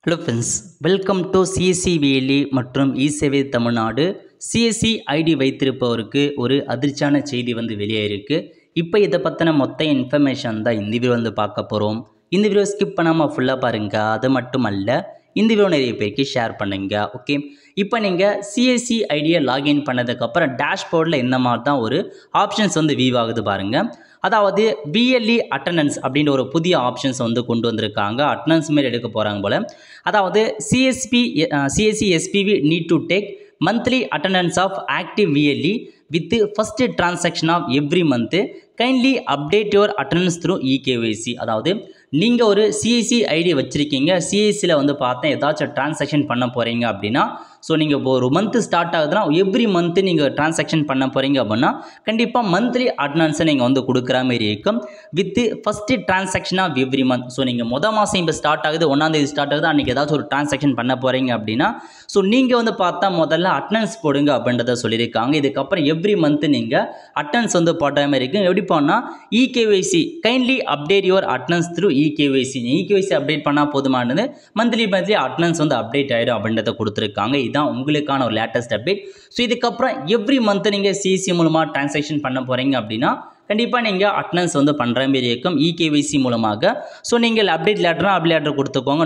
Hello friends, welcome to CSC வேலி மற்றும் eSevai Tamil Nadu. CSC ID வைத்திருப்பவருக்கு ஒரு அதிர்ச்சியான செய்தி வெளியாயிருக்கு. இப்போ இதை பற்றின மொத்த இன்ஃபர்மேஷன் தான் இந்த வீடியோ பார்க்க போகிறோம். இந்த வீடியோ ஸ்கிப் பண்ணாமல் ஃபுல்லாக பாருங்கள். அது மட்டும் அல்ல, இந்த வீடியோ நிறைய பேருக்கு ஷேர் பண்ணுங்க. ஓகே, இப்போ நீங்கள் சிஎஸ்சி ஐடியை லாகின் பண்ணதுக்கப்புறம் டேஷ்போர்டில் இந்த மாதிரி தான் ஒரு ஆப்ஷன்ஸ் வியூ ஆகுது பாருங்கள். அதாவது பிஎல்இ அட்டண்டன்ஸ் அப்படின்ற ஒரு புதிய ஆப்ஷன்ஸ் கொண்டு வந்திருக்காங்க. அட்டண்டன்ஸ் மாரி எடுக்க போகிறாங்க போல். அதாவது CSC SPV need to take monthly attendance of active VLE with first transaction of every month. Kindly update your attendance through eKYC. அதாவது நீங்கள் ஒரு சிஎஸ்சி ஐடி வச்சுருக்கீங்க, சிஎஸ்சியில் பார்த்தா ஏதாச்சும் டிரான்சாக்ஷன் பண்ண போகிறீங்க அப்படின்னா, ஸோ நீங்கள் இப்போ ஒரு மந்த்து ஸ்டார்ட் ஆகுதுன்னா எவ்ரி மந்த்து நீங்கள் டிரான்சாக்ஷன் பண்ண போகிறீங்க அப்படின்னா கண்டிப்பாக மந்த்லி அட்டண்டன்ஸை நீங்கள் கொடுக்குற மாதிரி இருக்கும் with first transaction of every month. So நீங்கள் மாதம் இப்போ ஸ்டார்ட் ஆகுது, 1ஆம் தேதி ஸ்டார்ட் ஆகுது, அன்றைக்கி ஏதாச்சும் ஒரு டிரான்சாக்ஷன் பண்ண போகிறீங்க அப்படின்னா ஸோ நீங்கள் பார்த்தா முதல்ல அட்டண்டன்ஸ் போடுங்க அப்படின்றத சொல்லியிருக்காங்க. இதுக்கப்புறம் எவ்ரி மந்த்து நீங்கள் அட்டண்டன்ஸ் போட்ட மாதிரி இருக்கும். எப்படி போனால் eKYC kindly update your attendance through eKYC. EKYC update பண்ணால் போதுமானது, மந்த்லி அட்டண்டன்ஸ் அப்டேட் ஆகிடும் அப்படின்றத கொடுத்துருக்காங்க. இதுதான் உங்களுக்கான ஒரு லேட்டஸ்ட் அப்டேட். ஸோ இதுக்கப்புறம் எவ்ரி மந்த் நீங்கள் சிஎஸ்சி மூலமாக டிரான்சாக்ஷன் பண்ண போகிறீங்க அப்படின்னா கண்டிப்பாக நீங்கள் அட்டண்டன்ஸ் பண்ணுற மாதிரி இருக்கும் இகேஒய்சி மூலமாக. ஸோ நீங்கள் அப்டேட் லேட்டர் கொடுத்துக்கோங்க.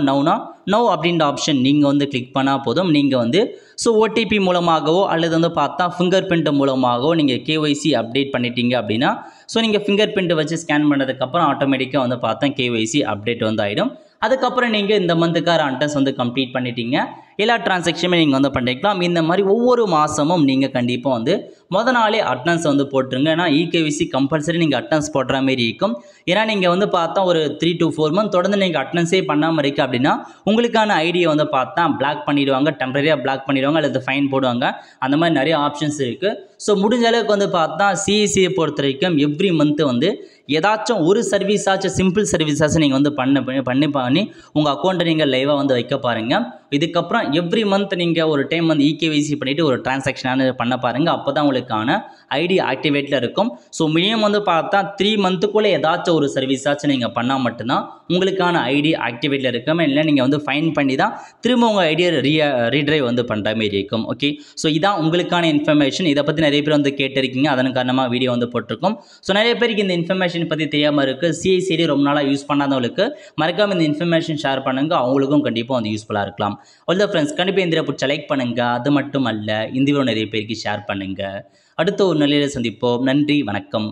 நோ அப்படின்ற ஆப்ஷன் நீங்கள் கிளிக் பண்ணால் போதும். நீங்கள் ஸோ ஓடிபி மூலமாகவோ அல்லது பார்த்தா ஃபிங்கர் பிரிண்ட் மூலமாகவோ நீங்கள் கேஒய்சி அப்டேட் பண்ணிட்டீங்க அப்படின்னா ஸோ நீங்கள் ஃபிங்கர் பிரிண்ட் வச்சு ஸ்கேன் பண்ணதுக்கப்புறம் ஆட்டோமேட்டிக்காக பார்த்தா கேஒய்சி அப்டேட் ஆகிடும். அதுக்கப்புறம் நீங்கள் இந்த மந்த்துக்கார அட்டண்டன்ஸ் கம்ப்ளீட் பண்ணிட்டீங்க. எல்லா டிரான்சாக்ஷனுமே நீங்கள் பண்ணிக்கலாம். இந்த மாதிரி ஒவ்வொரு மாதமும் நீங்கள் கண்டிப்பாக மொதல் நாளே அட்டண்டன்ஸ் போட்டுருங்க. ஏன்னா இகேஒய்சி கம்பல்சரி நீங்கள் அட்டண்டன்ஸ் போடுற மாதிரி இருக்கும். ஏன்னா நீங்கள் பார்த்தா ஒரு 3 to 4 month தொடர்ந்து நீங்கள் அட்டண்டன்ஸே பண்ணாமல் இருக்கு அப்படின்னா உங்களுக்கான ஐடியை பார்த்தா பிளாக் பண்ணிடுவாங்க, டெம்பரரியாக பிளாக் பண்ணிடுவாங்க அல்லது ஃபைன் போடுவாங்க. அந்த மாதிரி நிறைய ஆப்ஷன்ஸ் இருக்குது. ஸோ முடிஞ்ச அளவுக்கு பார்த்தா சிஎஸ்சியை பொறுத்த வரைக்கும் எவ்ரி மந்த்து ஏதாச்சும் ஒரு சர்வீஸாச்சும் சிம்பிள் சர்வீஸாச்சும் நீங்கள் பண்ணி உங்கள் அக்கௌண்ட்டை நீங்கள் லைவாக வைக்க பாருங்கள். இதுக்கப்புறம் எவ்ரி மந்த் நீங்கள் ஒரு டைம் இகேஒய்சி பண்ணிவிட்டு ஒரு டிரான்சாக்ஷனான பண்ண பாருங்கள். அப்போ தான் உங்களுக்கான ஐடி ஆக்டிவேட்டில் இருக்கும். ஸோ மினிமம் பார்த்தா 3 மந்த்துக்குள்ளே ஏதாச்சும் ஒரு சர்வீஸாச்சும் நீங்கள் பண்ணால் மட்டும்தான் உங்களுக்கான ஐடி ஆக்டிவேட்டில் இருக்கும். இல்லை நீங்கள் ஃபைன் பண்ணி தான் திரும்ப உங்கள் ஐடியை ரீட்ரைவ் பண்ணுற மாதிரி இருக்கும். ஓகே, ஸோ இதான் உங்களுக்கான இன்ஃபர்மேஷன். இதை பற்றி நிறைய பேர் கேட்டிருக்கீங்க, அதன் காரணமாக வீடியோ போட்டிருக்கோம். ஸோ நிறைய பேருக்கு இந்த இன்ஃபர்மேஷன் பற்றி தெரியாமல் இருக்குது. சிஐசிடி ரொம்ப நாளாக யூஸ் பண்ணாதவங்களுக்கு மறக்காமல் இந்த இன்ஃபர்மேஷன் ஷேர் பண்ணுங்கள். அவங்களுக்கும் கண்டிப்பாக யூஸ்ஃபுல்லாக இருக்கலாம். ஆல் த ஃப்ரெண்ட்ஸ், கண்டிப்பாக இந்த பிடிச்ச லைக் பண்ணுங்கள். அது மட்டும் அல்ல, இந்த வீடியோ நிறைய பேருக்கு ஷேர் பண்ணுங்கள். அடுத்த ஒரு நிலையில் சந்திப்போம். நன்றி, வணக்கம்.